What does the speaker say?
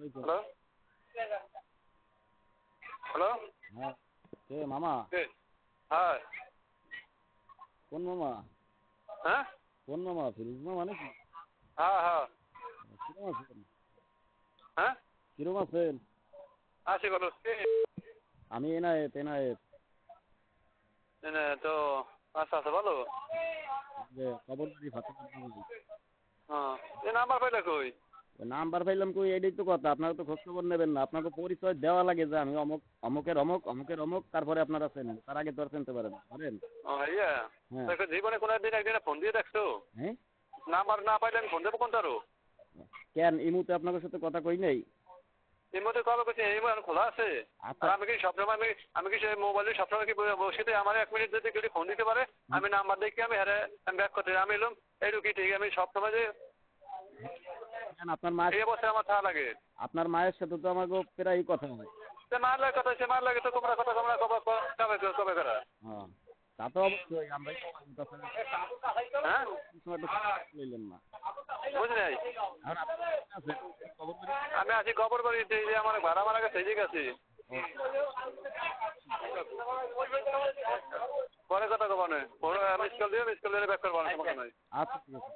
Hello hello হ্যাঁ কে মামা? হ্যাঁ কোন মামা? হ্যাঁ কোন মামা? ফিরোজ মামা নাকি? হ্যাঁ হ্যাঁ কিরম আছেন? হ্যাঁ কিরম আছেন? আছি বলো আমি এনায়েত এনায়েত। তো আচ্ছা আচ্ছা বলো যে খবর বাড়ি ফাঁকা মামা। হ্যাঁ এ নাম্বার পাইলে কই নাম্বার পাইলাম কই, এটাই তো কথা। আপনারা তো খোঁজ খবর নেবেন না। আপনাকে পরিচয় দেওয়া লাগে যে আমি অমুক অমুকের অমুক অমুকের অমুক, তারপরে আপনারা চেনেন। তার আগে তো আর চিনতে পারেন পারেন? ও ইয়া হ্যাঁ দেখো জীবনে কোনো একদিন ফোন দিয়ে দেখছো হ্যাঁ। নাম্বার না পাইলে আমি ফোন দেবো কোনটারও কেন এই মুহূর্তে আপনাদের সাথে কথা কই নাই? এর মধ্যে কবে করছি এই মধ্যে খোলা আছে আচ্ছা আর আমি কি সবসময় আমি কি সেই মোবাইলে সবসময় কি বসে আমার 1 মিনিট যদি কেউ ফোন দিতে পারে আমি নাম্বার দেখে আমি হ্যাঁ আমি ব্যাক করতে আমি এলাম এইটুকু ঠিক আমি সবসময় যে কেন আপনার মা, এই অবস্থায় আমার থাকা লাগে আপনার মায়ের সাথে তো আমাকে প্রায় কথা হয়। সে মার লাগে কথা সে মার লাগে তো তোমরা কথা তোমরা কবে কবে কবে করা হ্যাঁ তা তো অবশ্যই আমরাই হ্যাঁ লইলেন না। বুঝলি নাই আর আপনি আছেন খবর করি। আমি আছি খবর বাড়িতে যে আমার ভাড়া মারা গেছে এই দিকে আছি পরে কথা কবানে মিস কল দিয়ে ব্যাক করবো না সমস্যা নাই আচ্ছা ঠিক আছে।